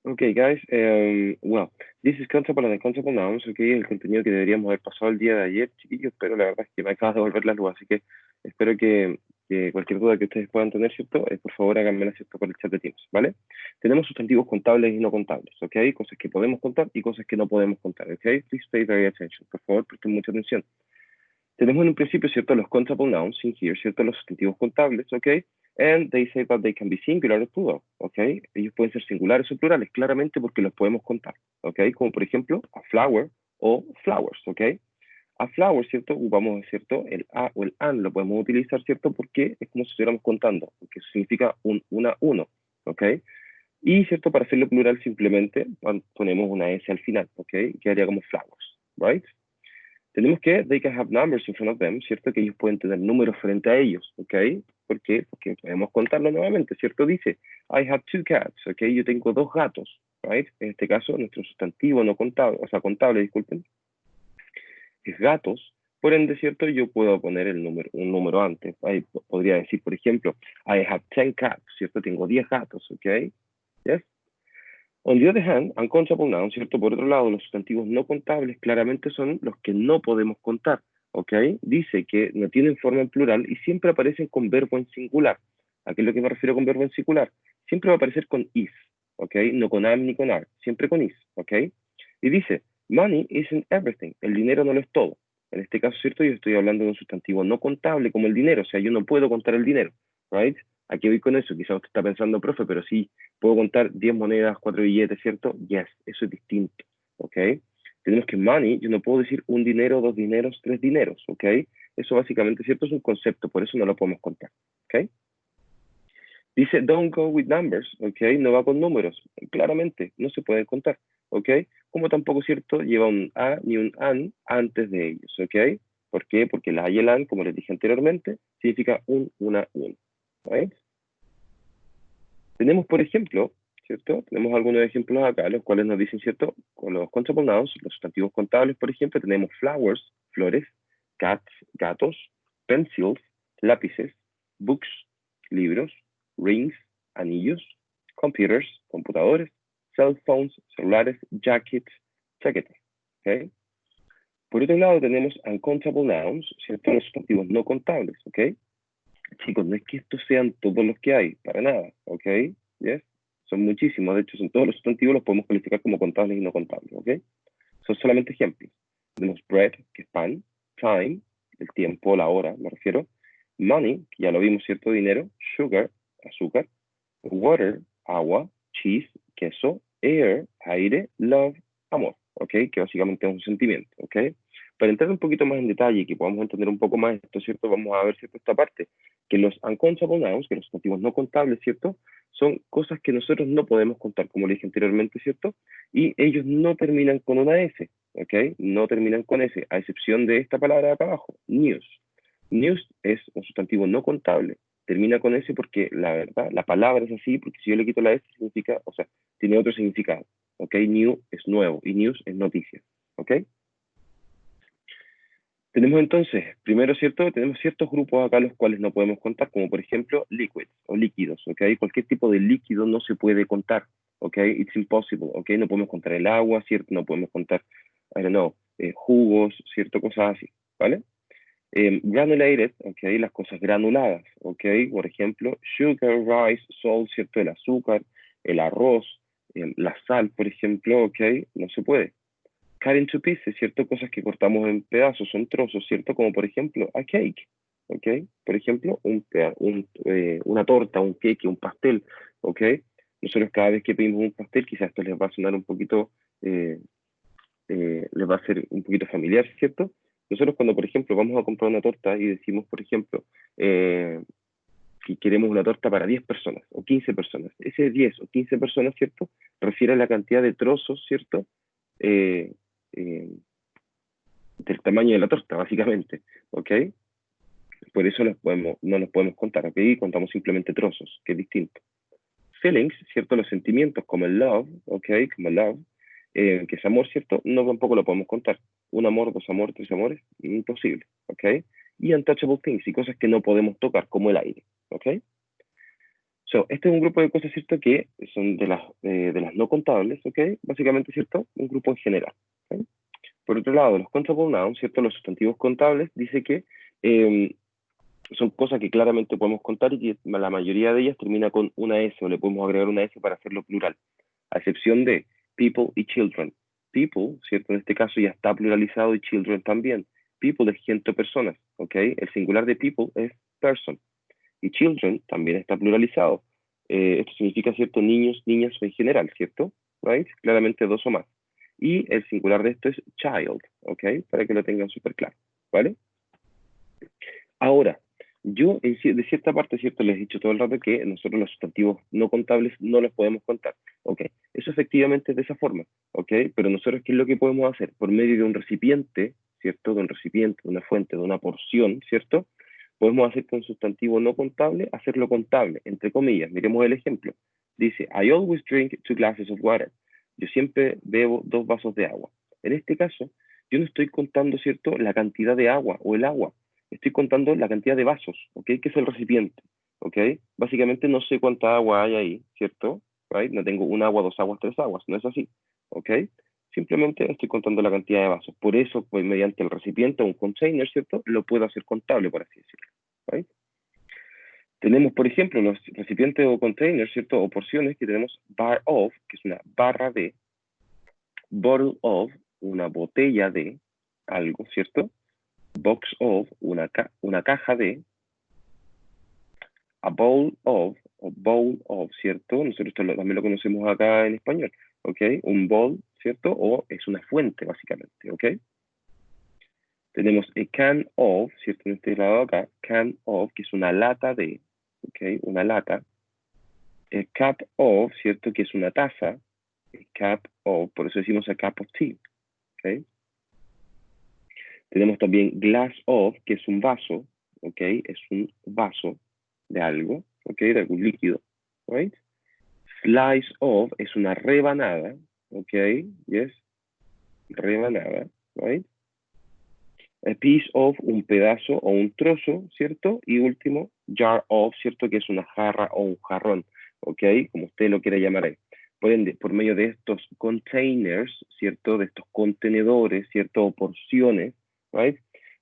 Okay, guys. Well, this is Countable and Uncountable Nouns, okay, el contenido que deberíamos haber pasado el día de ayer, chiquillos, pero la verdad es que me acabas de volver la luz, así que espero que cualquier duda que ustedes puedan tener, ¿cierto? Por favor, háganmela, ¿cierto? Por el chat de Teams, ¿vale? Tenemos sustantivos contables y no contables, ¿ok? Cosas que podemos contar y cosas que no podemos contar, ¿ok? Please pay very attention. Por favor, presten mucha atención. Tenemos en un principio, ¿cierto? Los countable nouns in here, ¿cierto? Los sustantivos contables, ¿ok? And they say that they can be singular or plural, ¿ok? Ellos pueden ser singulares o plurales, claramente porque los podemos contar, ¿ok? Como por ejemplo, a flower o flowers, ¿ok? A flower, ¿cierto? Ocupamos, ¿cierto? El a o el an lo podemos utilizar, ¿cierto? Porque es como si estuviéramos contando, porque eso significa uno, ¿ok? Y, ¿cierto? Para hacerlo plural simplemente ponemos una s al final, ¿ok? Quedaría como flowers, ¿right? Tenemos que they can have numbers in front of them, ¿cierto? Que ellos pueden tener números frente a ellos, ¿ok? ¿Por qué? Porque podemos contarlo nuevamente, ¿cierto? Dice, I have two cats, ¿ok? Yo tengo dos gatos, ¿right? En este caso, nuestro sustantivo no contable, o sea, contable, disculpen, es gatos. Por ende, ¿cierto? Yo puedo poner un número antes. Ahí podría decir, por ejemplo, I have 10 cats, ¿cierto? Tengo 10 gatos, ¿ok? Yes? On the other hand, uncountable nouns, ¿cierto? Por otro lado, los sustantivos no contables claramente son los que no podemos contar, ¿ok? Dice que no tienen forma en plural y siempre aparecen con verbo en singular. ¿A qué es lo que me refiero con verbo en singular? Siempre va a aparecer con is, ¿ok? No con am ni con are, siempre con is, ¿ok? Y dice, money isn't everything, el dinero no lo es todo. En este caso, ¿cierto? Yo estoy hablando de un sustantivo no contable como el dinero, o sea, yo no puedo contar el dinero, ¿right? ¿A qué voy con eso? Quizás usted está pensando, profe, pero sí, puedo contar 10 monedas, 4 billetes, ¿cierto? Yes, eso es distinto, ¿ok? Tenemos que money, yo no puedo decir un dinero, dos dineros, tres dineros, ¿ok? Eso básicamente, ¿cierto? Es un concepto, por eso no lo podemos contar, ¿ok? Dice, don't go with numbers, ¿ok? No va con números, claramente, no se pueden contar, ¿ok? Como tampoco, ¿cierto? Lleva un a ni un an antes de ellos, ¿ok? ¿Por qué? Porque la a y el an, como les dije anteriormente, significa un, ¿right? Tenemos, por ejemplo, ¿cierto? Tenemos algunos ejemplos acá, los cuales nos dicen, ¿cierto? Con los countable nouns, los sustantivos contables, por ejemplo, tenemos flowers, flores, cats, gatos, pencils, lápices, books, libros, rings, anillos, computers, computadores, cell phones, celulares, jackets, chaquetes, ¿ok? Por otro lado tenemos uncountable nouns, ¿cierto? Los sustantivos no contables, ¿ok? Chicos, no es que estos sean todos los que hay, para nada, ¿ok? ¿Yes? Son muchísimos, de hecho, son todos los sustantivos los podemos calificar como contables y no contables, ¿ok? Son solamente ejemplos. Tenemos bread, que es pan, time, el tiempo, la hora, me refiero, money, que ya lo vimos, ¿cierto? Dinero, sugar, azúcar, water, agua, cheese, queso, air, aire, love, amor, ¿ok? Que básicamente es un sentimiento, ¿ok? Para entrar un poquito más en detalle y que podamos entender un poco más esto, ¿cierto? Vamos a ver, ¿cierto? Esta parte, que los uncountable nouns, que los sustantivos no contables, ¿cierto? Son cosas que nosotros no podemos contar, como le dije anteriormente, ¿cierto? Y ellos no terminan con una S, ¿ok? No terminan con S, a excepción de esta palabra de acá abajo, news. News es un sustantivo no contable, termina con S porque la verdad, la palabra es así, porque si yo le quito la S significa, o sea, tiene otro significado, ¿ok? New es nuevo y news es noticia, ¿ok? Tenemos entonces, primero, ¿cierto? Tenemos ciertos grupos acá los cuales no podemos contar, como por ejemplo liquids o líquidos, ¿ok? Cualquier tipo de líquido no se puede contar, ¿ok? It's impossible, ¿ok? No podemos contar el agua, ¿cierto? No podemos contar, I don't know, jugos, ¿cierto? Cosas así, ¿vale? Granulated, ¿ok? Las cosas granuladas, ¿ok? Por ejemplo, sugar, rice, salt, ¿cierto? El azúcar, el arroz, la sal, por ejemplo, ¿ok? No se puede cut into pieces, ¿cierto? Cosas que cortamos en pedazos, son trozos, ¿cierto? Como por ejemplo, a cake, ¿ok? Por ejemplo, una torta, un cake, un pastel, ¿ok? Nosotros cada vez que pedimos un pastel, quizás esto les va a sonar un poquito, eh, les va a ser un poquito familiar, ¿cierto? Nosotros cuando, por ejemplo, vamos a comprar una torta y decimos, por ejemplo, que queremos una torta para 10 personas o 15 personas, ese 10 o 15 personas, ¿cierto? Refiere a la cantidad de trozos, ¿cierto? Eh, eh, del tamaño de la torta, básicamente, ¿ok? Por eso no los podemos contar, ¿ok? Contamos simplemente trozos, que es distinto. Feelings, ¿cierto? Los sentimientos, como el love, ¿ok? Como el love, que es amor, ¿cierto? No tampoco lo podemos contar. Un amor, dos amores, tres amores, imposible, ¿ok? Y untouchable things, y cosas que no podemos tocar, como el aire, ¿ok? So, este es un grupo de cosas, ¿cierto? Que son de las no contables, ¿ok? Básicamente, ¿cierto? Un grupo en general. ¿Ok? Por otro lado, los countable nouns, ¿cierto? Los sustantivos contables, dice que eh, son cosas que claramente podemos contar y que la mayoría de ellas termina con una S o le podemos agregar una S para hacerlo plural, a excepción de people y children. People, ¿cierto? En este caso ya está pluralizado y children también. People es gente o personas, ¿ok? El singular de people es person y children también está pluralizado. Esto significa, ¿cierto? Niños, niñas en general, ¿cierto? Right? Claramente dos o más. Y el singular de esto es child, ¿ok? Para que lo tengan súper claro, ¿vale? Ahora, yo de cierta parte, ¿cierto? Les he dicho todo el rato que nosotros los sustantivos no contables no los podemos contar, ¿ok? Eso efectivamente es de esa forma, ¿ok? Pero nosotros, ¿qué es lo que podemos hacer? Por medio de un recipiente, ¿cierto? De un recipiente, de una fuente, de una porción, ¿cierto? Podemos hacer que un sustantivo no contable, hacerlo contable, entre comillas. Miremos el ejemplo. Dice, I always drink 2 glasses of water. Yo siempre bebo 2 vasos de agua. En este caso, yo no estoy contando, ¿cierto? La cantidad de agua o el agua, estoy contando la cantidad de vasos, ¿ok? Que es el recipiente, ¿ok? Básicamente no sé cuánta agua hay ahí, ¿cierto? Right? No tengo un agua, 2 aguas, 3 aguas, no es así, ¿ok? Simplemente estoy contando la cantidad de vasos. Por eso, pues, mediante el recipiente o un container, ¿cierto? Lo puedo hacer contable, por así decirlo, ¿right? Tenemos, por ejemplo, los recipientes o containers, ¿cierto? O porciones que tenemos bar of, que es una barra de, bottle of, una botella de algo, ¿cierto? Box of, una caja de, a bowl of, o bowl of, ¿cierto? Nosotros también lo conocemos acá en español, ¿ok? Un bowl, ¿cierto? O es una fuente, básicamente, ¿ok? Tenemos a can of, ¿cierto? En este lado acá, can of, que es una lata de, ¿ok? Una lata. A cup of, ¿cierto? Que es una taza. A cup of, por eso decimos a cup of tea, ¿ok? Tenemos también glass of, que es un vaso, ¿ok? Es un vaso de algo, ¿ok? De algún líquido, ¿right? Slice of es una rebanada, ¿ok? Yes, rebanada, ¿right? A piece of, un pedazo o un trozo, ¿cierto? Y último, jar of, ¿cierto? Que es una jarra o un jarrón, ¿ok? Como usted lo quiera llamar ahí. Por medio de estos containers, ¿cierto? De estos contenedores, ¿cierto? O porciones, ¿right?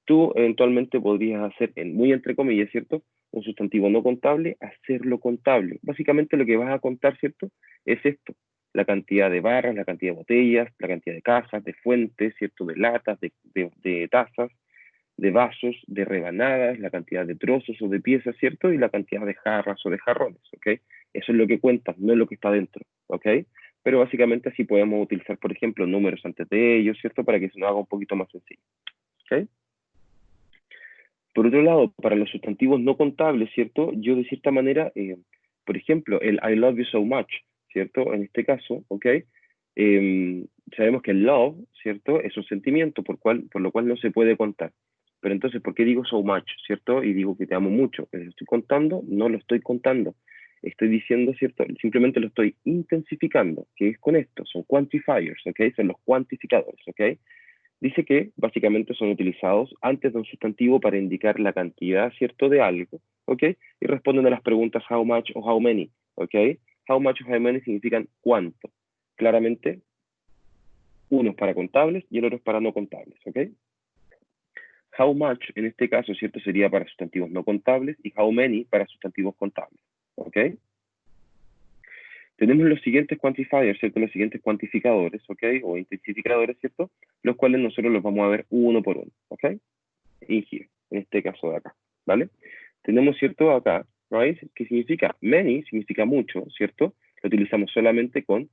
Tú eventualmente podrías hacer, muy entre comillas, ¿cierto? Un sustantivo no contable, hacerlo contable. Básicamente lo que vas a contar, ¿cierto? Es esto, la cantidad de barras, la cantidad de botellas, la cantidad de cajas, de fuentes, ¿cierto? De latas, de tazas, de vasos, de rebanadas, la cantidad de trozos o de piezas, ¿cierto? Y la cantidad de jarras o de jarrones, ¿ok? Eso es lo que cuentas, no es lo que está dentro, ¿ok? Pero básicamente así podemos utilizar, por ejemplo, números antes de ellos, ¿cierto? Para que se nos haga un poquito más sencillo, ¿ok? Por otro lado, para los sustantivos no contables, ¿cierto? Yo de cierta manera, por ejemplo, el I love you so much, ¿cierto? En este caso, ¿ok? Sabemos que el love, ¿cierto? Es un sentimiento por lo cual no se puede contar. Pero entonces, ¿por qué digo so much, ¿cierto? Y digo que te amo mucho. ¿Lo estoy contando? No lo estoy contando. Estoy diciendo, ¿cierto? Simplemente lo estoy intensificando, que es con esto, son quantifiers, ¿ok? Son los cuantificadores, ¿ok? Dice que básicamente son utilizados antes de un sustantivo para indicar la cantidad, ¿cierto?, de algo, ¿ok? Y responden a las preguntas how much o how many, ¿ok? How much o how many significan cuánto. Claramente, uno es para contables y el otro es para no contables, ¿ok? How much, en este caso, ¿cierto?, sería para sustantivos no contables y how many para sustantivos contables, ¿ok? Tenemos los siguientes quantifiers, ¿cierto? Los siguientes cuantificadores, ¿ok? O intensificadores, ¿cierto? Los cuales nosotros los vamos a ver uno por uno, ¿ok? In here, en este caso de acá, ¿vale? Tenemos, ¿cierto? Acá, right? Que significa many, significa mucho, ¿cierto? Lo utilizamos solamente con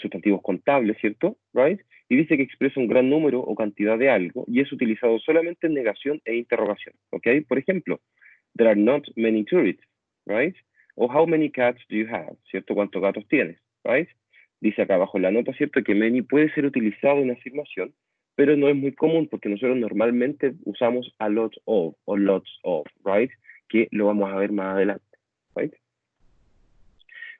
sustantivos contables, ¿cierto? Right? Y dice que expresa un gran número o cantidad de algo y es utilizado solamente en negación e interrogación, ¿ok? Por ejemplo, there are not many tourists, right? O how many cats do you have, ¿cierto? ¿Cuántos gatos tienes, right? Dice acá abajo en la nota, ¿cierto? Que many puede ser utilizado en afirmación, pero no es muy común porque nosotros normalmente usamos a lot of o lots of, right? Que lo vamos a ver más adelante, right?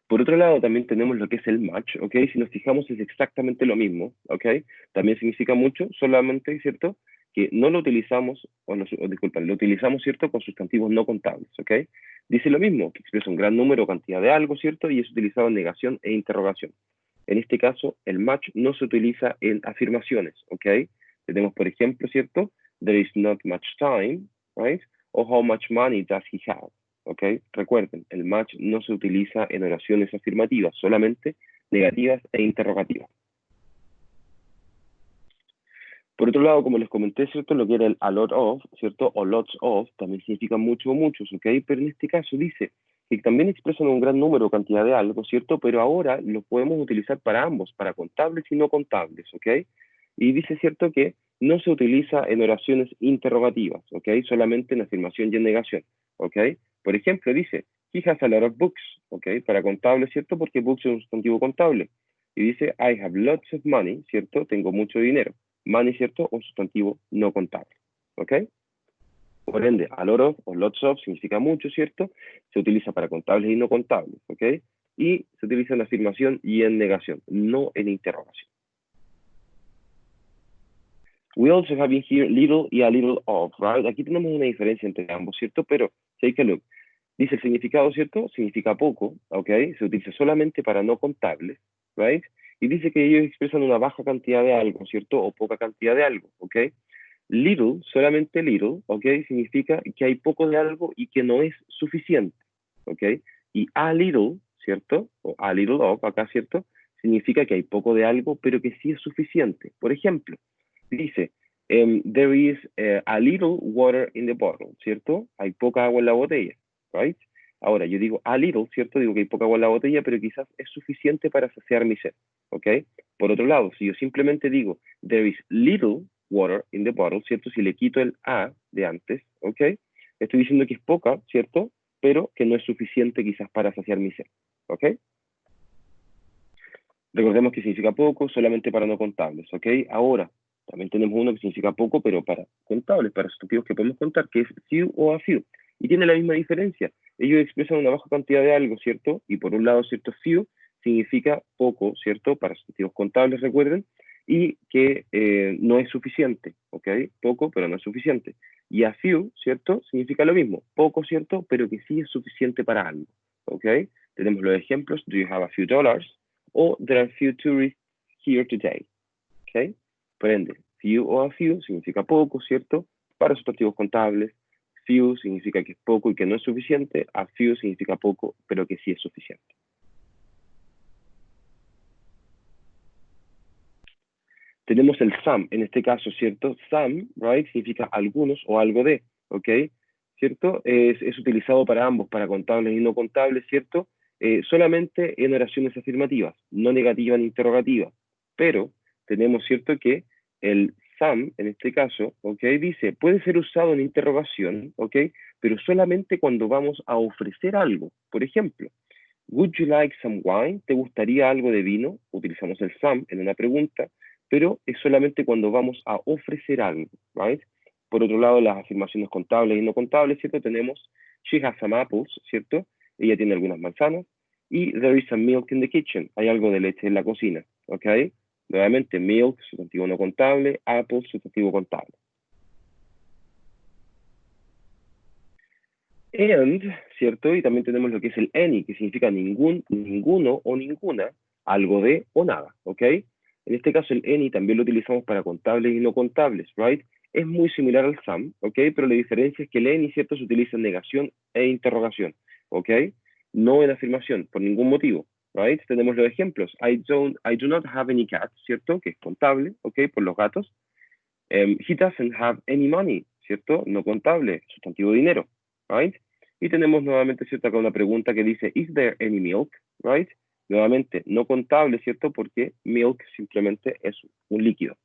Por otro lado, también tenemos lo que es el much, ¿ok? Si nos fijamos es exactamente lo mismo, ¿ok? También significa mucho, solamente, ¿cierto? Que no lo utilizamos, disculpen, lo utilizamos, ¿cierto? Con sustantivos no contables, ¿ok? Dice lo mismo, que expresa un gran número o cantidad de algo, ¿cierto? Y es utilizado en negación e interrogación. En este caso, el match no se utiliza en afirmaciones, ¿ok? Tenemos, por ejemplo, ¿cierto? There is not much time, right? O how much money does he have, ¿ok? Recuerden, el match no se utiliza en oraciones afirmativas, solamente negativas e interrogativas. Por otro lado, como les comenté, ¿cierto? Lo que era el a lot of, ¿cierto? O lots of, también significa mucho o muchos, ¿ok? Pero en este caso dice que también expresan un gran número o cantidad de algo, ¿cierto? Pero ahora lo podemos utilizar para ambos, para contables y no contables, ¿ok? Y dice, ¿cierto? Que no se utiliza en oraciones interrogativas, ¿ok? Solamente en afirmación y en negación, ¿ok? Por ejemplo, dice, he has a lot of books, ¿ok? Para contables, ¿cierto? Porque books es un sustantivo contable. Y dice, I have lots of money, ¿cierto? Tengo mucho dinero. Money, ¿cierto? Un sustantivo no contable, ¿ok? Por ende, a lot of o lots of significa mucho, ¿cierto? Se utiliza para contables y no contables, ¿ok? Y se utiliza en afirmación y en negación, no en interrogación. We also have in here little y a little of, right? Aquí tenemos una diferencia entre ambos, ¿cierto? Pero, take a look. Dice el significado, ¿cierto? Significa poco, ¿ok? Se utiliza solamente para no contables, right? Y dice que ellos expresan una baja cantidad de algo, ¿cierto? O poca cantidad de algo, ¿ok? Little, solamente little, ¿ok? Significa que hay poco de algo y que no es suficiente, ¿ok? Y a little, ¿cierto? O a little of, acá, ¿cierto? Significa que hay poco de algo, pero que sí es suficiente. Por ejemplo, dice, there is a little water in the bottle, ¿cierto? Hay poca agua en la botella, right? Ahora, yo digo a little, ¿cierto? Digo que hay poca agua en la botella, pero quizás es suficiente para saciar mi sed, ¿ok? Por otro lado, si yo simplemente digo, there is little water in the bottle, ¿cierto? Si le quito el a de antes, ¿ok? Estoy diciendo que es poca, ¿cierto? Pero que no es suficiente quizás para saciar mi sed, ¿ok? Recordemos que significa poco, solamente para no contables, ¿ok? Ahora, también tenemos uno que significa poco, pero para contables, para sustantivos que podemos contar, que es few o a few. Y tiene la misma diferencia. Ellos expresan una baja cantidad de algo, ¿cierto? Y por un lado, ¿cierto? Few significa poco, ¿cierto? Para sustantivos contables, recuerden, y que no es suficiente, ¿ok? Poco, pero no es suficiente. Y a few, ¿cierto? Significa lo mismo, poco, ¿cierto? Pero que sí es suficiente para algo, ¿ok? Tenemos los ejemplos, do you have a few dollars? O there are few tourists here today, ¿ok? Por ende, few o a few significa poco, ¿cierto? Para sustantivos contables, few significa que es poco y que no es suficiente, a few significa poco, pero que sí es suficiente. Tenemos el some, en este caso, ¿cierto? Some, right, significa algunos o algo de, ¿ok? ¿Cierto? Es utilizado para ambos, para contables y no contables, ¿cierto? Solamente en oraciones afirmativas, no negativas ni interrogativas. Pero tenemos, ¿cierto? Que el some, en este caso, ¿ok? Dice, puede ser usado en interrogación, ¿ok? Pero solamente cuando vamos a ofrecer algo. Por ejemplo, would you like some wine? ¿Te gustaría algo de vino? Utilizamos el some en una pregunta, pero es solamente cuando vamos a ofrecer algo, right? Por otro lado, las afirmaciones contables y no contables, ¿cierto? Tenemos she has some apples, ¿cierto? Ella tiene algunas manzanas. Y there is some milk in the kitchen. Hay algo de leche en la cocina, ¿ok? Nuevamente, milk, sustantivo no contable, apples, sustantivo contable. And, ¿cierto? Y también tenemos lo que es el any, que significa ningún, ninguno o ninguna, algo de o nada, ¿ok? En este caso el any también lo utilizamos para contables y no contables, right? Es muy similar al some, ¿ok? Pero la diferencia es que el any, ¿cierto? Se utiliza en negación e interrogación, ¿ok? No en afirmación, por ningún motivo, right? Tenemos los ejemplos. I do not have any cats, ¿cierto? Que es contable, ¿ok? Por los gatos. He doesn't have any money, ¿cierto? No contable, sustantivo dinero, right? Y tenemos nuevamente, ¿cierto? Acá una pregunta que dice, is there any milk, right? Nuevamente, no contable, ¿cierto? Porque milk simplemente es un líquido,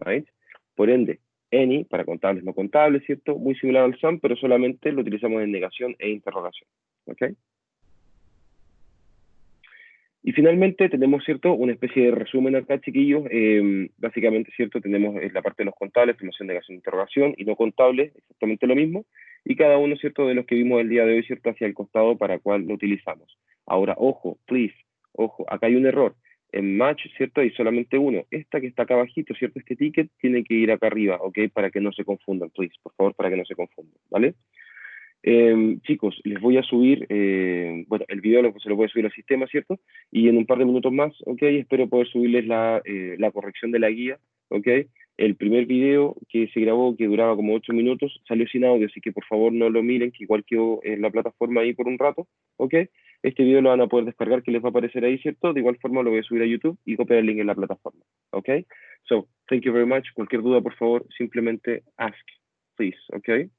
right? Por ende, any para contables, no contables, ¿cierto? Muy similar al some, pero solamente lo utilizamos en negación e interrogación, ¿ok? Y finalmente tenemos, ¿cierto? Una especie de resumen acá, chiquillos. Básicamente, ¿cierto? Tenemos la parte de los contables, promoción, negación, interrogación, y no contables, exactamente lo mismo. Y cada uno, ¿cierto? De los que vimos el día de hoy, ¿cierto? Hacia el costado para cuál lo utilizamos. Ahora, ojo, please, ojo, acá hay un error. En match, ¿cierto? Hay solamente uno. Esta que está acá abajito, ¿cierto? Este ticket tiene que ir acá arriba, ¿ok? Para que no se confundan, please, por favor, para que no se confundan, ¿vale? Chicos, les voy a subir, bueno, el video se lo voy a subir al sistema, ¿cierto? Y en un par de minutos más, ¿ok? Espero poder subirles la corrección de la guía, ¿ok? El primer video que se grabó, que duraba como 8 minutos, salió sin audio, así que por favor no lo miren, que igual quedó en la plataforma ahí por un rato, ¿ok? Este video lo van a poder descargar, que les va a aparecer ahí, ¿cierto? De igual forma lo voy a subir a YouTube y copiar el link en la plataforma, ¿ok? So, thank you very much. Cualquier duda, por favor, simplemente ask, please, ¿ok?